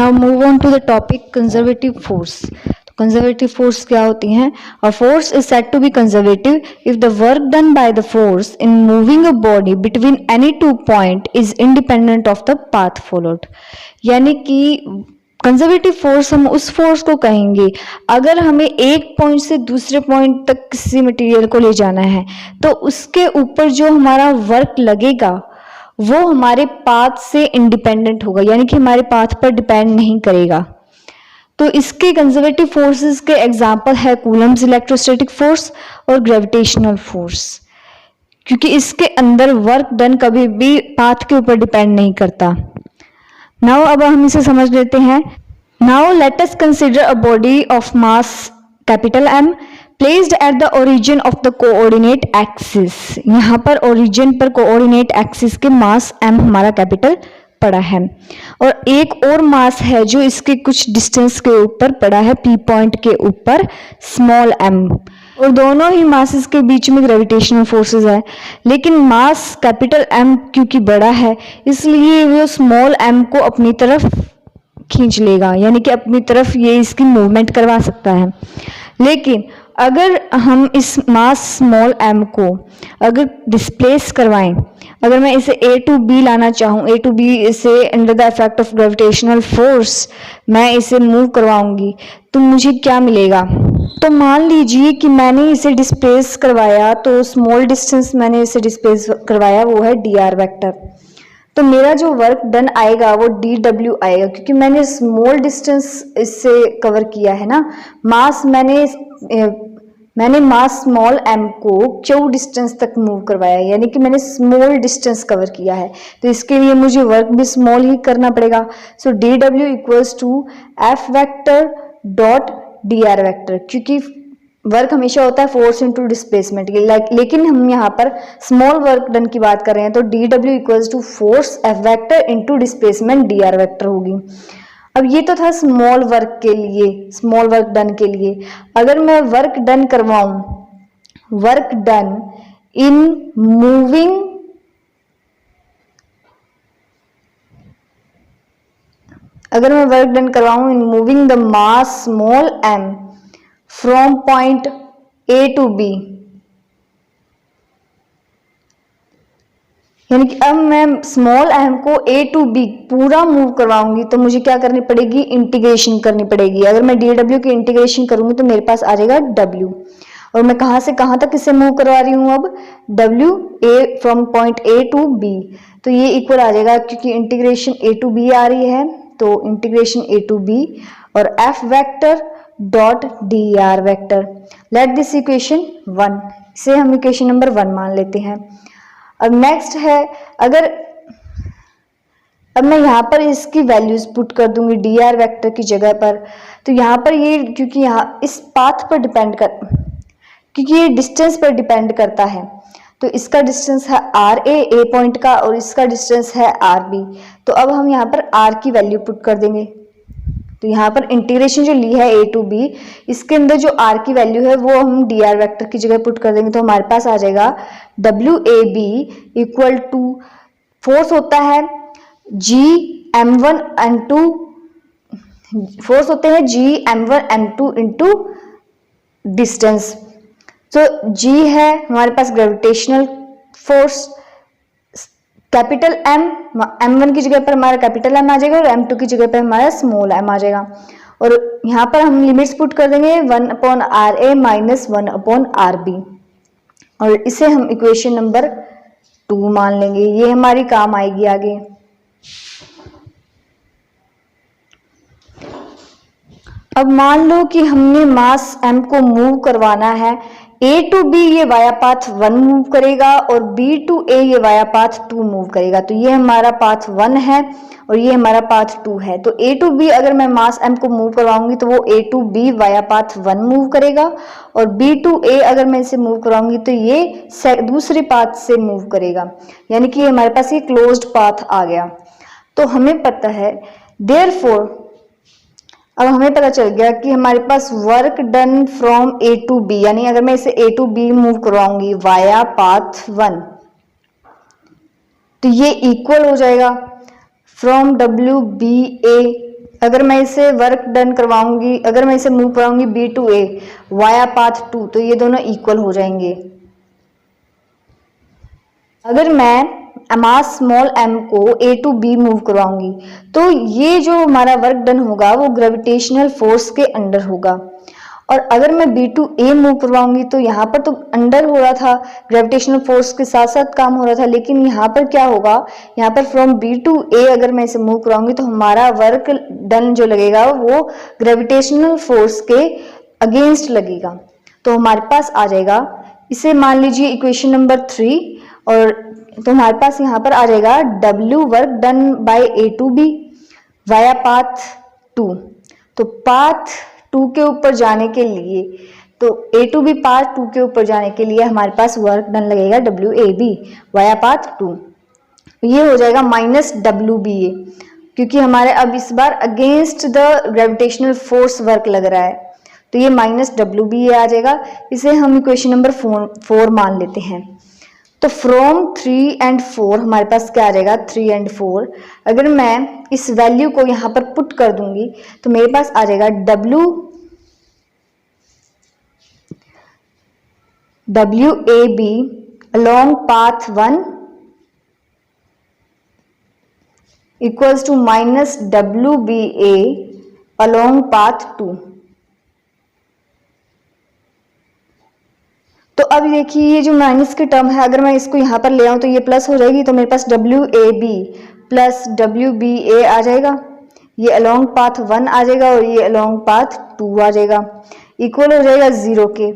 Now move on to the topic conservative force. Conservative force क्या होती हैं? A force is said to be conservative if the work done by the force in moving a body between any two point is independent of the path followed. यानी कि conservative force हम उस force को कहेंगे अगर हमें एक point से दूसरे पॉइंट तक किसी मटेरियल को ले जाना है तो उसके ऊपर जो हमारा वर्क लगेगा वो हमारे पाथ से इंडिपेंडेंट होगा, यानी कि हमारे पाथ पर डिपेंड नहीं करेगा। तो इसके कंजर्वेटिव फोर्सेस के एग्जांपल है कूलम्स इलेक्ट्रोस्टैटिक फोर्स और ग्रेविटेशनल फोर्स, क्योंकि इसके अंदर वर्क डन कभी भी पाथ के ऊपर डिपेंड नहीं करता। नाउ अब हम इसे समझ लेते हैं। Now let us consider a body of mass capital M placed at the origin of the coordinate axis. यहाँ पर ओरिजिन पर कोऑर्डिनेट एक्सिस के मास M हमारा कैपिटल पड़ा है और एक और मास है जो इसके कुछ डिस्टेंस के ऊपर पड़ा है, P पॉइंट के ऊपर स्मॉल m, और दोनों ही मासेस के बीच में ग्रेविटेशनल फोर्सेस है। लेकिन मास कैपिटल M क्योंकि बड़ा है इसलिए वो स्मॉल m को अपनी तरफ खींच लेगा, यानी कि अपनी तरफ ये इसकी मूवमेंट करवा सकता है। लेकिन अगर हम इस मास स्मॉल m को अगर डिस्प्लेस करवाएं, अगर मैं इसे A टू B लाना चाहूँ, A टू B इसे under the effect of gravitational force मैं इसे मूव करवाऊंगी तो मुझे क्या मिलेगा? तो मान लीजिए कि मैंने इसे डिस्प्लेस करवाया, तो स्मॉल डिस्टेंस मैंने इसे डिस्प्लेस करवाया वो है dr वेक्टर। तो मेरा जो वर्क डन आएगा वो dw आएगा, क्योंकि मैंने स्मॉल डिस्टेंस इससे कवर किया है ना। मास मैंने मास स्मॉल m को q डिस्टेंस तक मूव करवाया, यानी कि मैंने स्मॉल डिस्टेंस कवर किया है, तो इसके लिए मुझे वर्क भी स्मॉल ही करना पड़ेगा। So dw equals to f vector dot dr vector, क्योंकि वर्क हमेशा होता है फोर्स इनटू डिस्प्लेसमेंट की, लेकिन हम यहाँ पर स्मॉल वर्क डन की बात कर रहे हैं तो dw equals to force f vector into displacement dr vector होगी। अब ये तो था स्मॉल वर्क के लिए, स्मॉल वर्क डन के लिए। अगर मैं वर्क डन करवाऊं, वर्क डन इन मूविंग, अगर मैं वर्क डन करवाऊं in moving the mass small m from point A to B, यानी कि अब मैं स्मॉल m को A टू B पूरा मूव करवाऊंगी तो मुझे क्या करनी पड़ेगी? इंटीग्रेशन करनी पड़ेगी। अगर मैं dw की इंटीग्रेशन करूंगी तो मेरे पास आ जाएगा w, और मैं कहां से कहां तक इसे मूव करवा रही हूं? अब w a from point A to B, तो ये इक्वल आ जाएगा क्योंकि इंटीग्रेशन A टू B आ रही है, तो इंटीग्रेशन A टू B और f vector dot dr vector. Let this equation 1, इसे हम इक्वेशन नंबर 1 मान लेते हैं। अब नेक्स्ट है, अगर अब मैं यहाँ पर इसकी वैल्यूज पुट कर दूंगी dr वेक्टर की जगह पर, तो यहाँ पर ये क्योंकि यहाँ इस पाथ पर डिपेंड कर, क्योंकि ये डिस्टेंस पर डिपेंड करता है, तो इसका डिस्टेंस है a पॉइंट का और इसका डिस्टेंस है rb। तो अब हम यहाँ पर r की वैल्यू पुट कर देंगे। तो यहाँ पर इंटीग्रेशन जो ली है A टू B, इसके अंदर जो r की वैल्यू है वो हम dr वेक्टर की जगह पुट कर देंगे, तो हमारे पास आ जाएगा WAB इक्वल टू फोर्स होता है Gm1m2, फोर्स होते हैं Gm1m2 इंटू डिस्टेंस। तो G है हमारे पास gravitational force capital M, m1 की जगह पर हमारा कैपिटल M आ जाएगा और m2 की जगह पर हमारा स्मॉल m आ जाएगा, और यहाँ पर हम लिमिट्स पुट कर देंगे 1/RA माइनस 1/RB, और इसे हम इक्वेशन नंबर 2 मान लेंगे। ये हमारी काम आएगी आगे। अब मान लो कि हमने मास m को मूव करवाना है, A टू B ये वाया पाथ 1 मूव करेगा और B टू A ये वाया पाथ 2 मूव करेगा। तो ये हमारा पाथ 1 है और ये हमारा पाथ 2 है। तो A टू B अगर मैं मास m को मूव करवाऊंगी तो वो A to B via path 1 move करेगा, और B टू A अगर मैं इसे मूव करवाऊंगी तो ये दूसरे पाथ से मूव करेगा, यानी कि हमारे पास ये क्लोज्ड पाथ आ गया। तो हमें पता है देयरफॉर, अब हमें पता चल गया कि हमारे पास work done from A to B, यानी अगर मैं इसे A टू B मूव करवाऊंगी वाया पाथ 1 तो ये इक्वल हो जाएगा फ्रॉम WBA अगर मैं इसे वर्क डन करवाऊंगी, अगर मैं इसे मूव कराऊंगी B to A via path 2, तो ये दोनों इक्वल हो जाएंगे। अगर मैं मास स्मॉल m को a टू b मूव करवाऊंगी तो ये जो हमारा वर्क डन होगा वो ग्रेविटेशनल फोर्स के अंडर होगा। और अगर मैं b टू a मूव करवाऊंगी तो यहाँ पर तो अंडर हो रहा था, ग्रेविटेशनल फोर्स के साथ साथ काम हो रहा था, लेकिन यहाँ पर क्या होगा, यहाँ पर फ्रॉम b टू a अगर मैं इसे मूव करवाऊंगी तो हमारा वर्क डन जो लगेगा वो ग्रेविटेशनल फोर्स के अगेंस्ट लगेगा। तो हमारे पास आ जाएगा, इसे मान लीजिए इक्वेशन नंबर 3, और तो हमारे पास यहाँ पर आ जाएगा W work done by A to B via path 2। तो पाथ 2 के ऊपर जाने के लिए, तो ए टू बी पाथ 2 के ऊपर जाने के लिए हमारे पास वर्क डन लगेगा WAB वाया पाथ 2। ये हो जाएगा माइनस WBA, क्योंकि हमारे अब इस बार against the gravitational force work लग रहा है, तो ये माइनस WBA आ जाएगा। इसे हम इक्वेशन नंबर 4 मान लेते हैं। तो फ्रॉम 3 and 4 हमारे पास क्या आ जाएगा, 3 and 4। अगर मैं इस वैल्यू को यहाँ पर पुट कर दूंगी तो मेरे पास आ जाएगा WAB along path 1 equals to minus WBA along path 2। तो अब देखिए ये जो माइनस की टर्म है, अगर मैं इसको यहाँ पर ले आऊँ तो ये प्लस हो जाएगी, तो मेरे पास WAB प्लस WBA आ जाएगा, ये अलोंग पाथ 1 आ जाएगा और ये अलोंग पाथ 2 आ जाएगा, इक्वल हो जाएगा 0 के।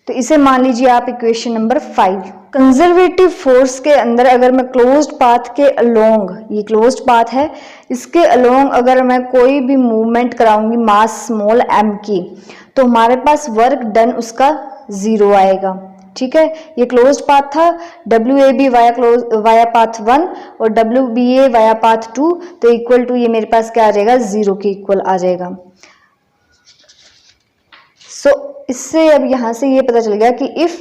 तो इसे मान लीजिए आप इक्वेशन नंबर 5। कंजर्वेटिव फोर्स के अंदर अगर मैं क्लोज्ड पाथ के अलोंग, ये क्लोज्ड पाथ है, इसके अलोंग अगर मैं कोई भी मूवमेंट कराऊंगी मास स्मॉल m की, तो हमारे पास वर्क डन उसका 0 आएगा। ठीक है, ये क्लोज्ड पाथ था, WAB वाया पाथ 1 और WBA वाया पाथ 2, तो इक्वल टू ये मेरे पास क्या आ जाएगा, 0 के इक्वल आ जाएगा। इससे अब यहां से ये पता चल गया कि इफ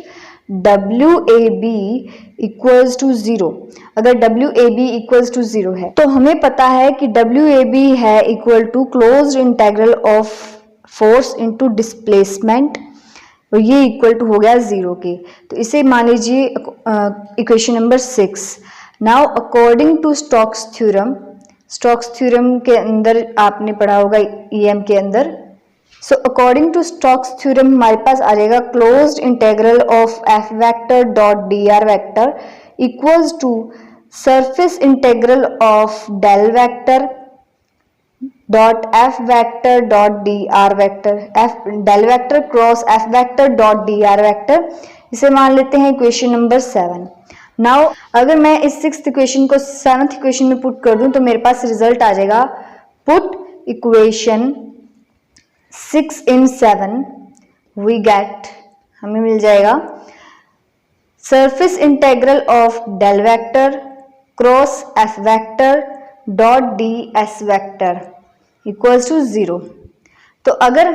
WAB इक्वल्स टू 0, अगर WAB इक्वल्स टू 0 है तो हमें पता है कि WAB है equal to closed integral of force into displacement, और ये इक्वल टू हो गया 0 के। तो इसे मान लीजिए equation number 6। Now according to Stokes theorem, Stokes theorem के अंदर आपने पढ़ा होगा EM के अंदर, so according to Stokes theorem हमारे पास आ जाएगा closed integral of F vector dot dr vector equals to surface integral of del vector dot F vector dot dr vector, F del vector cross F vector dot dr vector. इसे मान लेते हैं equation number 7। Now अगर मैं इस 6th equation को 7th equation में put कर दूं तो मेरे पास रिजल्ट आ जाएगा, put equation 6 in 7 we get, हमें मिल जाएगा surface integral of del vector cross F vector dot ds vector equals to 0। तो अगर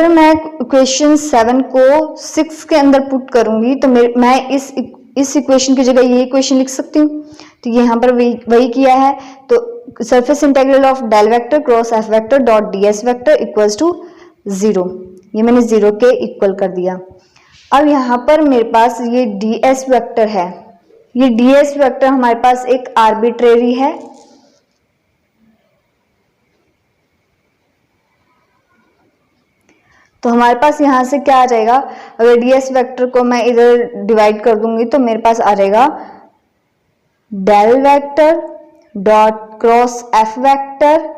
मैं इक्वेशन 7 को 6 के अंदर पुट करूंगी तो मैं इस इक्वेशन की जगह ये इक्वेशन लिख सकती हूँ। तो यहाँ पर वही किया है, तो surface integral of del vector cross F vector dot ds vector equals to 0, ये मैंने 0 के इक्वल कर दिया। अब यहाँ पर मेरे पास ये ds वेक्टर है, ये ds वेक्टर हमारे पास एक आर्बिट्रेरी है, तो हमारे पास यहाँ से क्या आ जाएगा, अगर ds वेक्टर को मैं इधर डिवाइड कर दूंगी तो मेरे पास आ जाएगा del vector dot cross F vector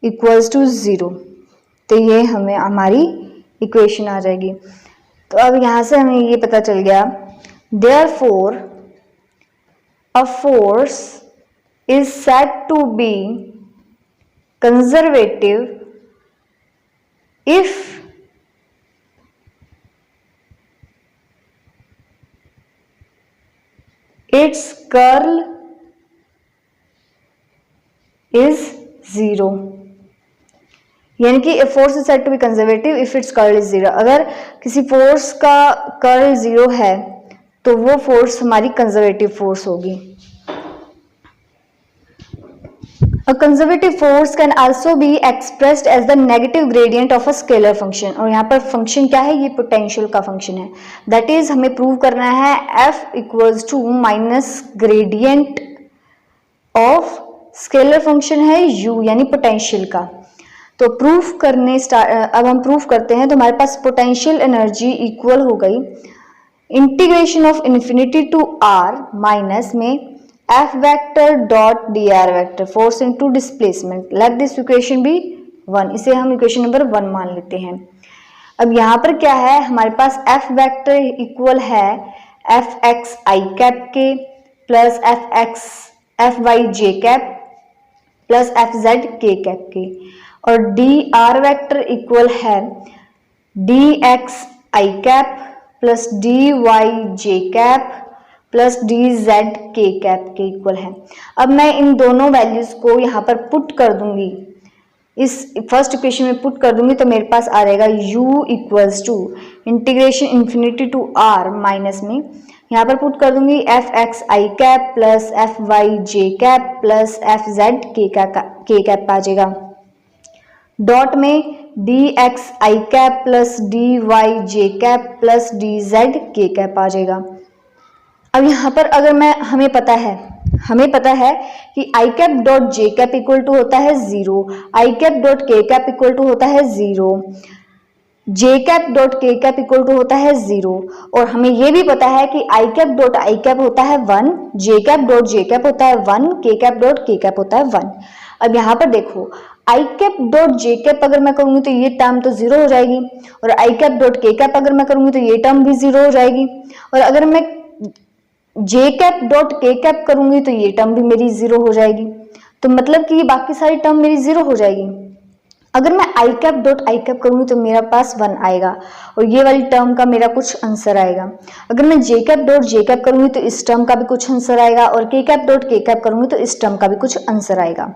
equals to 0। तो ये हमें हमारी इक्वेशन आ जाएगी। तो अब यहाँ से हमें ये पता चल गया, therefore a force is said to be conservative if its curl is 0, यानी कि force is said to be conservative if its curl is 0। अगर किसी फोर्स का कर्ल 0 है तो वो फोर्स हमारी कंजर्वेटिव फोर्स होगी। A conservative force can also be expressed as the negative gradient of a scalar function. और यहाँ पर फंक्शन क्या है, ये पोटेंशियल का फंक्शन है. दैट इज हमें प्रूव करना है f equals to minus gradient of scalar function है u यानी पोटेंशियल का. तो प्रूफ करने अब हम प्रूफ करते हैं. तो हमारे पास पोटेंशियल एनर्जी इक्वल हो गई integration of infinity to r minus में f vector dot dr vector force into displacement. Let this equation be 1. इसे हम इक्वेशन नंबर 1 मान लेते हैं. अब यहाँ पर क्या है, हमारे पास f वेक्टर इक्वल है एफ एक्स आई कैप के plus F Y J cap plus F Z K cap के, और डी आर वेक्टर इक्वल है D X I cap plus D Y J cap plus D Z K cap के equal है. अब मैं इन दोनों values को यहाँ पर पुट कर दूंगी, इस फर्स्ट इक्वेशन में पुट कर दूंगी, तो मेरे पास आ जाएगा u equals to integration infinity to r minus में यहाँ पर पुट कर दूंगी F X I cap plus F Y J cap plus F Z K cap आ जाएगा. डॉट में D X I cap plus D Y J cap plus D Z K cap आ जाएगा. अब यहाँ पर अगर हमें पता है कि I cap dot J cap equal to होता है 0, आई cap dot K cap equal to होता है 0, जे cap dot K cap equal to होता है 0, और हमें यह भी पता है कि I cap dot I cap होता है 1, जे कैप डॉट जे कैप होता है 1, के कैप डॉट के कैप होता है 1. अब यहाँ पर देखो आई कैप डॉट जे कैप अगर मैं करूंगी तो ये टर्म तो 0 हो जाएगी, और आई कैप डॉट के कैप अगर मैं करूंगी तो ये टर्म भी 0 हो जाएगी, और अगर मैं जे कैप डॉट के कैप करूंगी तो ये टर्म भी मेरी 0 हो जाएगी. तो मतलब कि ये बाकी सारी टर्म मेरी 0 हो जाएगी. अगर मैं आई कैप डॉट आई कैप करूंगी तो मेरा पास 1 आएगा, और ये वाली टर्म का मेरा कुछ आंसर आएगा. अगर मैं जे कैप डॉट जे कैप करूंगी तो इस टर्म का भी कुछ आंसर आएगा, और के कैप डॉट के कैप करूंगी तो इस टर्म का भी कुछ आंसर आएगा.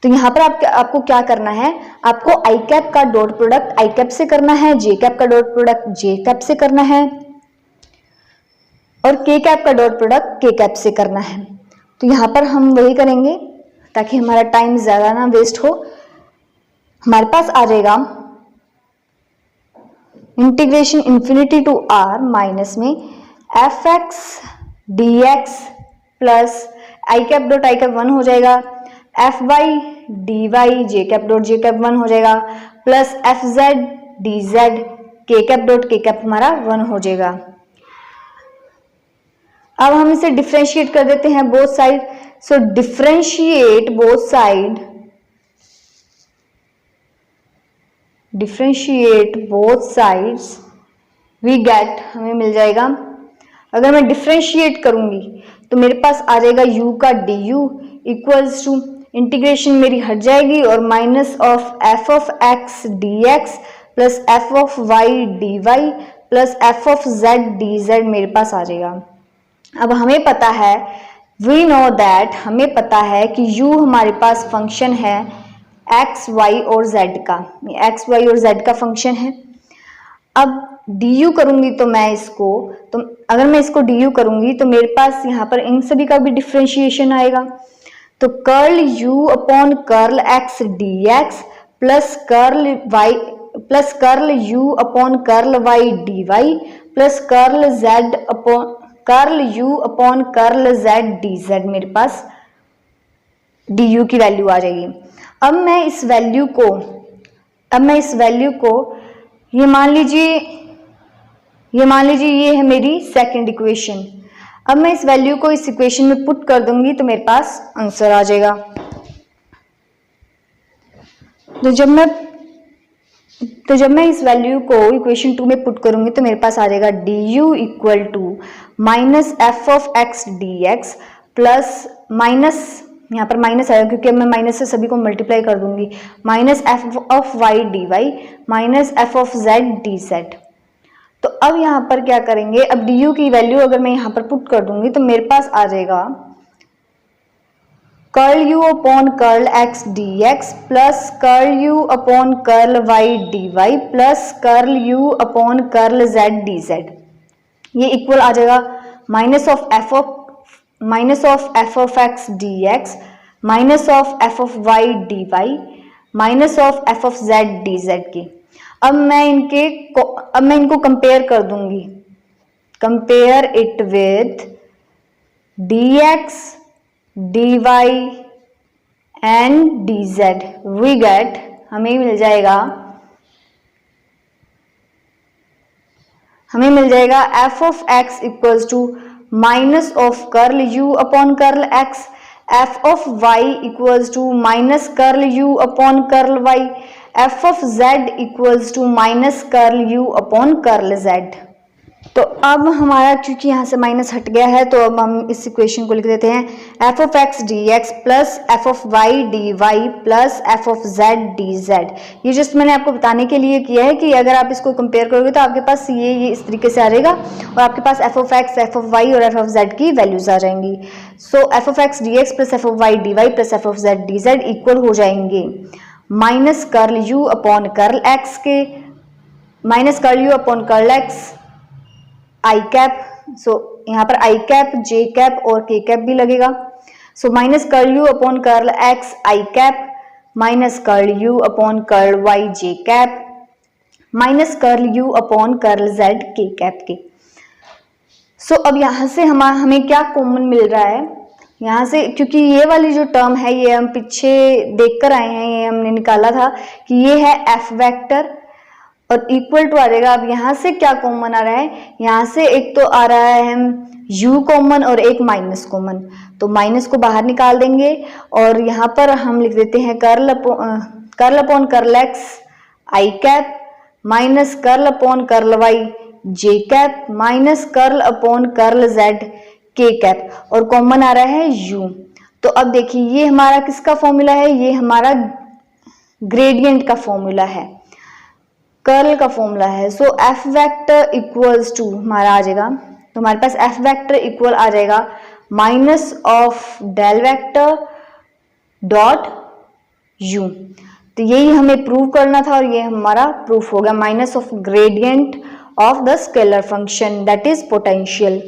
तो यहाँ पर आपको क्या करना है, आपको आई कैप का डॉट प्रोडक्ट आई कैप से करना है, जे कैप का डॉट प्रोडक्ट जे कैप से करना है, और के कैप का डॉट प्रोडक्ट के कैप से करना है. तो यहाँ पर हम वही करेंगे ताकि हमारा टाइम ज्यादा ना वेस्ट हो. हमारे पास आ जाएगा integration infinity to r minus में F X D X plus I cap dot I cap 1 हो जाएगा, F Y D Y J cap dot J cap 1 हो जाएगा, plus F Z D Z K cap dot K cap हमारा 1 हो जाएगा. अब हम इसे डिफरेंशिएट कर देते हैं both side. So differentiate both sides we get, हमें मिल जाएगा. अगर मैं डिफरेंशिएट करूंगी तो मेरे पास आ जाएगा u का du इक्वल्स टू इंटीग्रेशन मेरी हट जाएगी और minus of F of X D X plus F of Y D Y plus F of Z D Z मेरे पास आ जाएगा. अब हमें पता है, वी नो दैट, हमें पता है कि u हमारे पास फंक्शन है x, y और z का, x, y और z का फंक्शन है. अब du करूंगी तो मैं इसको, तो अगर मैं इसको du करूंगी तो मेरे पास यहाँ पर इन सभी का भी डिफरेंशिएशन आएगा. तो curl u upon curl x dx plus curl u upon curl y dy plus curl u upon curl z dz मेरे पास du की वैल्यू आ जाएगी. अब मैं इस वैल्यू को ये मान लीजिए ये है मेरी सेकंड इक्वेशन. अब मैं इस वैल्यू को इस इक्वेशन में पुट कर दूंगी तो मेरे पास आंसर आ जाएगा. तो जब मैं इस वैल्यू को इक्वेशन 2 में पुट करूंगी तो मेरे पास आ जाएगा du equal to minus F of X D X plus minus, यहाँ पर माइनस आएगा क्योंकि अब मैं माइनस से सभी को मल्टीप्लाई कर दूंगी, minus F of Y D Y minus F of Z D Z. तो अब यहाँ पर क्या करेंगे, अब du की वैल्यू अगर मैं यहाँ पर पुट कर दूंगी तो मेरे पास आ जाएगा curl u upon curl x dx plus curl u upon curl y dy plus curl u upon curl z dz. ये इक्वल आ जाएगा minus of F of X dx minus of F of Y D Y minus of F of Z D Z की। अब मैं इनको compare कर दूंगी, compare it with dx dy and dz, we get, हमें मिल जाएगा f of x equals to minus of curl u upon curl x, f of y equals to minus curl u upon curl y, f of z equals to minus curl u upon curl z। तो अब हमारा चूंकि यहाँ से minus हट गया है, तो अब हम इस इक्वेशन को लिख देते हैं F of X D X plus F of Y D Y plus F of Z D Z. ये जस्ट मैंने आपको बताने के लिए किया है कि अगर आप इसको कंपेयर करोगे तो आपके पास ये इस तरीके से आ जाएगा और आपके पास F of X, F of Y और एफ ऑफ जेड की वैल्यूज आ जाएंगी। So F of X D X plus F of Y D Y plus F of Z D Z equal हो जाएंगे minus curl U upon curl X के, minus curl U upon curl X I cap, so यहाँ पर आई cap, जे cap और के cap भी लगेगा। So minus curl U upon curl X I cap minus curl U upon curl Y J cap minus curl U upon curl Z K cap के। So अब यहाँ से हमें क्या कॉमन मिल रहा है यहाँ से, क्योंकि ये वाली जो टर्म है ये हम पीछे देख कर आए हैं, ये हमने निकाला था कि ये है एफ वेक्टर और इक्वल टू आ जाएगा। अब यहाँ से क्या कॉमन आ रहा है, यहाँ से एक तो आ रहा है हम u कॉमन और एक माइनस कॉमन, तो माइनस को बाहर निकाल देंगे और यहाँ पर हम लिख देते हैं curl upon curl X I cap minus curl upon curl Y J cap minus curl upon curl Z K cap और कॉमन आ रहा है u। तो अब देखिए ये हमारा किसका फॉर्मूला है, ये हमारा ग्रेडियंट का फॉर्मूला है, कर्ल का फॉर्मूला है। So F vector equals to हमारा आ जाएगा, तो हमारे पास एफ वेक्टर इक्वल आ जाएगा minus of del vector dot U. तो यही हमें प्रूव करना था और ये हमारा प्रूफ हो गया, minus of gradient of the scalar function that is potential.